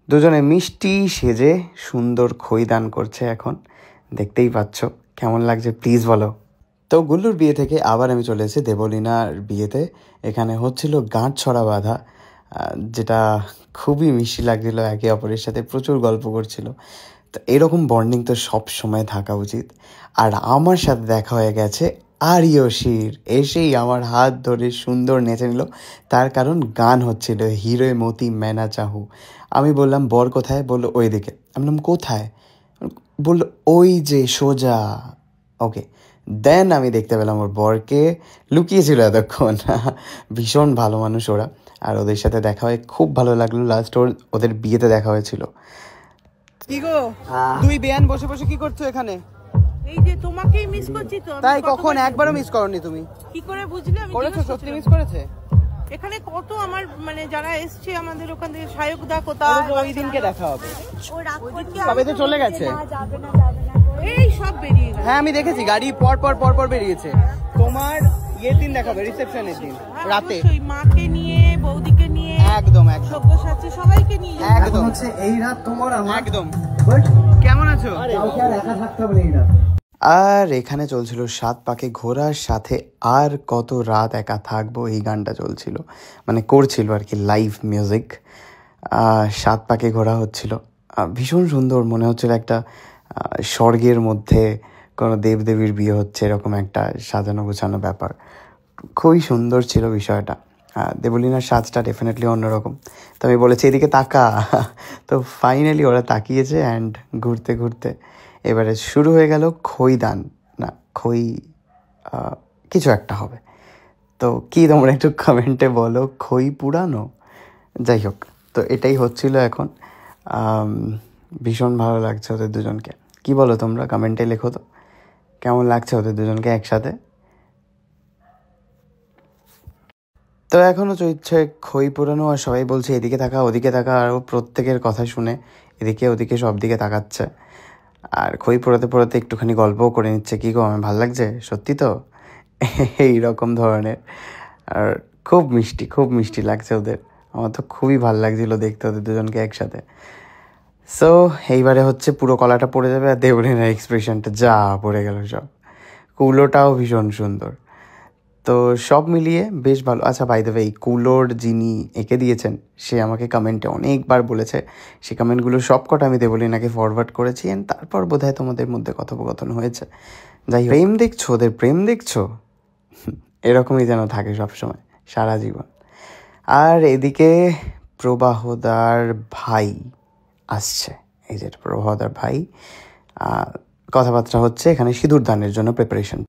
দুজনে মিষ্টি সেজে সুন্দর খই দান করছে এখন, দেখতেই পাচ্ছ। কেমন লাগছে প্লিজ বলো। তো গুল্লুর বিয়ে থেকে আবার আমি চলে এসেছি দেবলীনার বিয়েতে। এখানে হচ্ছিল গাঁট ছড়া বাঁধা, যেটা খুবই মিষ্টি লাগছিল। একে অপরের সাথে প্রচুর গল্প করছিল। তো এরকম বন্ডিং তো সব সময় থাকা উচিত। আর আমার সাথে দেখা হয়ে গেছে আরিয়সীর, এসেই আমার হাত ধরে সুন্দর নেচে নিল। তার কারণ গান হচ্ছিল হিরো মতি মেনা চাহু। আমি বললাম বর কোথায়? বললো ওই দিকে। আমি বললাম কোথায়? বললো ওই যে সোজা। ওকে, দেন আমি দেখতে পেলাম ওর বরকে লুকিয়েছিল এতক্ষণ। ভীষণ ভালো মানুষ ওরা, আর ওদের সাথে দেখা হয়ে খুব ভালো লাগলো। লাস্ট ওদের বিয়েতে দেখা হয়েছিল। কি গো তুমি বেয়ান বসে বসে কি করছো এখানে? এই যে তোমাকেই মিস করছি তো। তাই কখন একবারও মিস করনি তুমি? কি করে বুঝলে? আমি করেছো, সত্যি মিস করেছে। এখানে কত আমার মানে যারা এসছে আমাদের ওখান থেকে সায়ক দা কোথায়, ওই দিনকে দেখা হবে। তবে তো চলে গেছে। এই সব বেরিয়ে গেছে। হ্যাঁ আমি দেখেছি, গাড়ি পর পর বেরিয়েছে। তোমার ইয়ের দিন দেখাবে, রিসেপশনের দিন রাতে। ওই মাকে নিয়ে, বৌদিকে নিয়ে, একদম সব্যসাচী সবাইকে নিয়ে একদম হচ্ছে এই রাত তোমার আমার একদম। কেমন আছো? কাউকে আর একা থাকতে হবে এই রাত। আর এখানে চলছিল 7 পাকে ঘোড়ার সাথে আর কত রাত একা থাকবো, এই গানটা চলছিল, মানে করছিল আর কি, লাইভ মিউজিক। 7 পাকে ঘোরা হচ্ছিল, ভীষণ সুন্দর মনে হচ্ছিল। একটা স্বর্গের মধ্যে কোনো দেবদেবীর বিয়ে হচ্ছে, এরকম একটা সাজানো গোছানো ব্যাপার। খুবই সুন্দর ছিল বিষয়টা। দেবলীনার সাজটা ডেফিনেটলি অন্যরকম। তো আমি বলেছি এদিকে তাকা। তো ফাইনালি ওরা তাকিয়েছে, অ্যান্ড ঘুরতে ঘুরতে এবারে শুরু হয়ে গেল খই দান। না খই কিছু একটা হবে। তো কি তোমরা একটু কমেন্টে বলো, খই পুরানো? যাই হোক, তো এটাই হচ্ছিল এখন। ভীষণ ভালো লাগছে ওদের দুজনকে। কি বলো তোমরা? কমেন্টে লেখো তো কেমন লাগছে ওদের দুজনকে একসাথে। তো এখনও চলছে খই পুরানো, আর সবাই বলছে এদিকে থাকা ওদিকে থাকা, আর ও প্রত্যেকের কথা শুনে এদিকে ওদিকে সব দিকে তাকাচ্ছে। আর খই পোড়াতে পোড়াতে একটুখানি গল্পও করে নিচ্ছে। কী গো আমার ভালো লাগছে সত্যি তো? এই রকম ধরনের। আর খুব মিষ্টি লাগছে ওদের। আমার তো খুবই ভালো লাগছিলো দেখতে ওদের দুজনকে একসাথে। সো এইবারে হচ্ছে পুরো কলাটা পড়ে যাবে, আর দেবলীনার এক্সপ্রেশনটা যা পড়ে গেল সব। কুলোটাও ভীষণ সুন্দর। তো সব মিলিয়ে বেশ ভালো। আচ্ছা বাই দ্য ওয়ে, এই কুলোর যিনি এঁকে দিয়েছেন সে আমাকে কমেন্টে অনেকবার বলেছে, সেই কমেন্টগুলো সব কটা আমি দেবলীনাকে ফরওয়ার্ড করেছি। অ্যান্ড তারপর বোধহয় তোমাদের মধ্যে কথোপকথন হয়েছে। যাই প্রেম দেখছো, ওদের প্রেম দেখছো, এরকমই যেন থাকে সবসময় সারা জীবন। আর এদিকে প্রবাহদার ভাই আসছে, এই যে প্রবাহদার ভাই, কথাবার্তা হচ্ছে এখানে সিঁদুর দানের জন্য প্রিপারেশন।